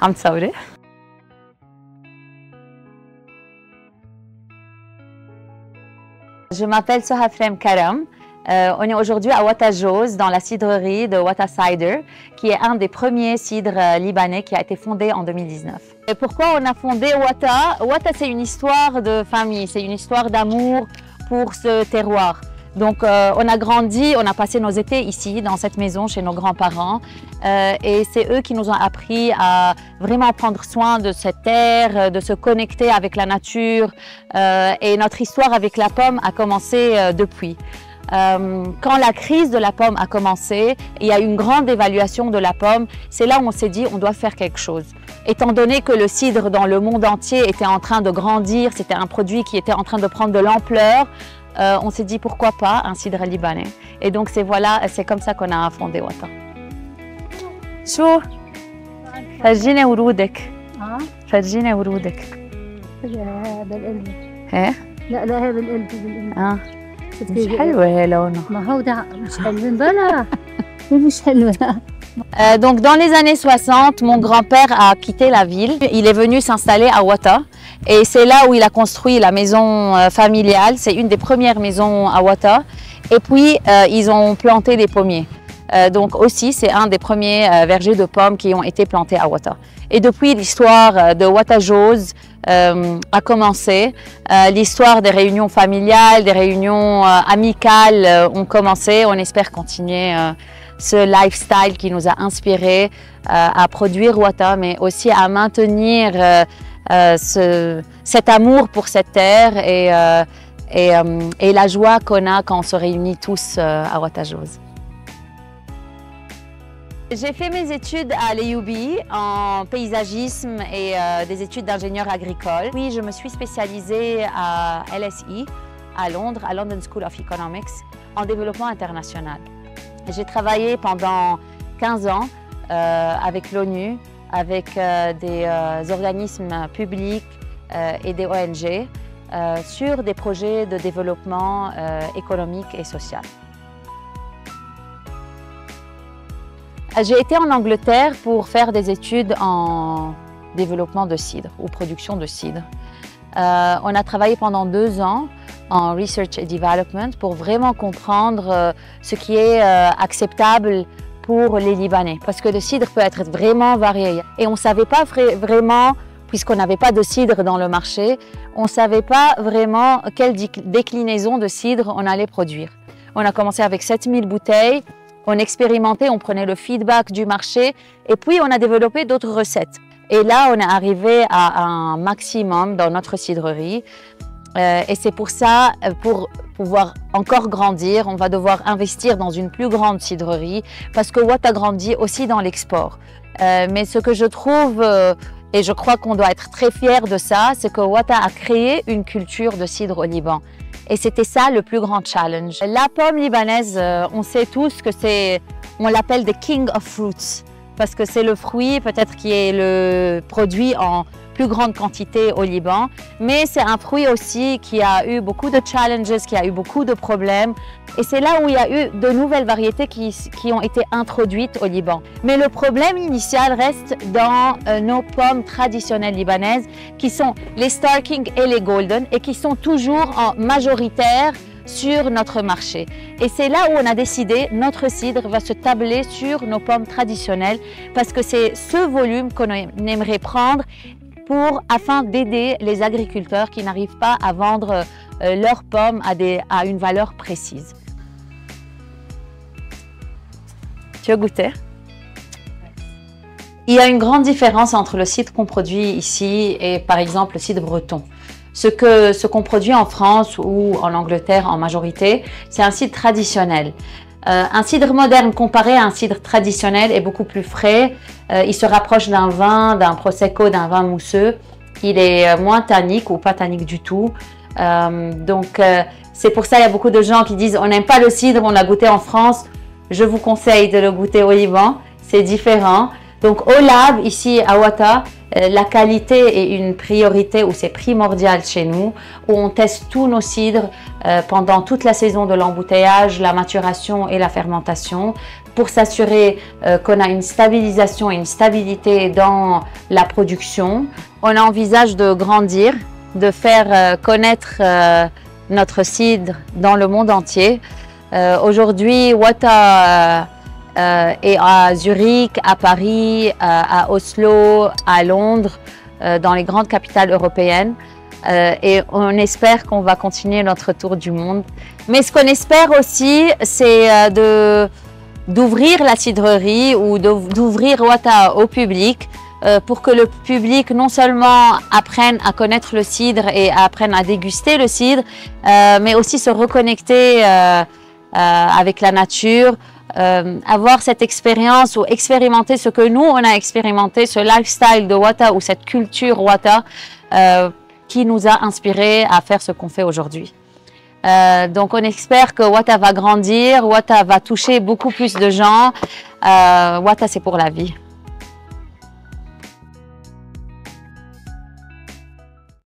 عم تصوري؟ Je m'appelle Sohafrem Karam. On est aujourd'hui à Wata Jooz, dans la cidrerie de Wata Cider, qui est un des premiers cidres libanais qui a été fondé en 2019. Et pourquoi on a fondé Wata? Wata, c'est une histoire de famille, c'est une histoire d'amour pour ce terroir. Donc on a grandi, on a passé nos étés ici, dans cette maison, chez nos grands-parents. Et c'est eux qui nous ont appris à vraiment prendre soin de cette terre, de se connecter avec la nature. Et notre histoire avec la pomme a commencé depuis. Quand la crise de la pomme a commencé, il y a eu une grande évaluation de la pomme. C'est là où on s'est dit on doit faire quelque chose. Étant donné que le cidre dans le monde entier était en train de grandir, c'était un produit qui était en train de prendre de l'ampleur, on s'est dit pourquoi pas un cidre libanais. Et donc c'est comme ça qu'on a fondé Wata. شو؟ فرجيني ورودك. فرجيني ورودك. هذا القلب. ايه؟ لا هذا القلب. مش حلوة لونه. ما هو ده مش حلو بلا. مش حلو. Donc dans les années 60, mon grand-père a quitté la ville. Il est venu s'installer à Wata et c'est là où il a construit la maison familiale. C'est une des premières maisons à Wata. Et puis ils ont planté des pommiers. Donc aussi c'est un des premiers vergers de pommes qui ont été plantés à Wata. Et depuis l'histoire de Wata Jooz a commencé, l'histoire des réunions familiales, des réunions amicales ont commencé. On espère continuer ce lifestyle qui nous a inspiré à produire Wata, mais aussi à maintenir cet amour pour cette terre et la joie qu'on a quand on se réunit tous à Wata Jooz. J'ai fait mes études à l'EUB en paysagisme et des études d'ingénieur agricole. Puis je me suis spécialisée à LSE, à Londres, à London School of Economics, en développement international. J'ai travaillé pendant 15 ans avec l'ONU, avec des organismes publics et des ONG sur des projets de développement économique et social. J'ai été en Angleterre pour faire des études en développement de cidre ou production de cidre. On a travaillé pendant 2 ans en Research and Development pour vraiment comprendre ce qui est acceptable pour les Libanais. Parce que le cidre peut être vraiment varié. Et on ne savait pas vraiment, puisqu'on n'avait pas de cidre dans le marché, on ne savait pas vraiment quelle déclinaison de cidre on allait produire. On a commencé avec 7000 bouteilles. On expérimentait, on prenait le feedback du marché et puis on a développé d'autres recettes. Et là, on est arrivé à un maximum dans notre cidrerie. Et c'est pour ça, pour pouvoir encore grandir, on va devoir investir dans une plus grande cidrerie parce que Wata grandit aussi dans l'export. Mais ce que je trouve, et je crois qu'on doit être très fiers de ça, c'est que Wata a créé une culture de cidre au Liban. Et c'était ça le plus grand challenge. La pomme libanaise, on sait tous que on l'appelle the king of fruits parce que c'est le fruit peut-être qui est le produit en plus grande quantité au Liban. Mais c'est un fruit aussi qui a eu beaucoup de challenges, qui a eu beaucoup de problèmes. Et c'est là où il y a eu de nouvelles variétés qui ont été introduites au Liban. Mais le problème initial reste dans nos pommes traditionnelles libanaises qui sont les Star King et les Golden et qui sont toujours en majoritaire sur notre marché. Et c'est là où on a décidé, notre cidre va se tabler sur nos pommes traditionnelles parce que c'est ce volume qu'on aimerait prendre afin d'aider les agriculteurs qui n'arrivent pas à vendre leurs pommes à une valeur précise. Tu as goûté? Il y a une grande différence entre le cidre qu'on produit ici et par exemple le cidre breton. Ce qu'on produit en France ou en Angleterre en majorité, c'est un cidre traditionnel. Un cidre moderne comparé à un cidre traditionnel est beaucoup plus frais. Il se rapproche d'un vin, d'un prosecco, d'un vin mousseux. Il est moins tannique ou pas tannique du tout. C'est pour ça qu'il y a beaucoup de gens qui disent on n'aime pas le cidre, on l'a goûté en France. Je vous conseille de le goûter au Liban, c'est différent. Donc au lab, ici à Wata, la qualité est une priorité ou c'est primordial chez nous, où on teste tous nos cidres pendant toute la saison de l'embouteillage, la maturation et la fermentation pour s'assurer qu'on a une stabilisation et une stabilité dans la production. On envisage de grandir, de faire connaître notre cidre dans le monde entier. Aujourd'hui, Wata est à Zurich, à Paris, à Oslo, à Londres, dans les grandes capitales européennes. Et on espère qu'on va continuer notre tour du monde. Mais ce qu'on espère aussi, c'est d'ouvrir la cidrerie ou d'ouvrir Wata au public pour que le public non seulement apprenne à connaître le cidre et apprenne à déguster le cidre, mais aussi se reconnecter avec la nature, avoir cette expérience ou expérimenter ce que nous, on a expérimenté, ce lifestyle de Wata ou cette culture Wata qui nous a inspiré à faire ce qu'on fait aujourd'hui. Donc on espère que Wata va grandir, Wata va toucher beaucoup plus de gens. Wata, c'est pour la vie.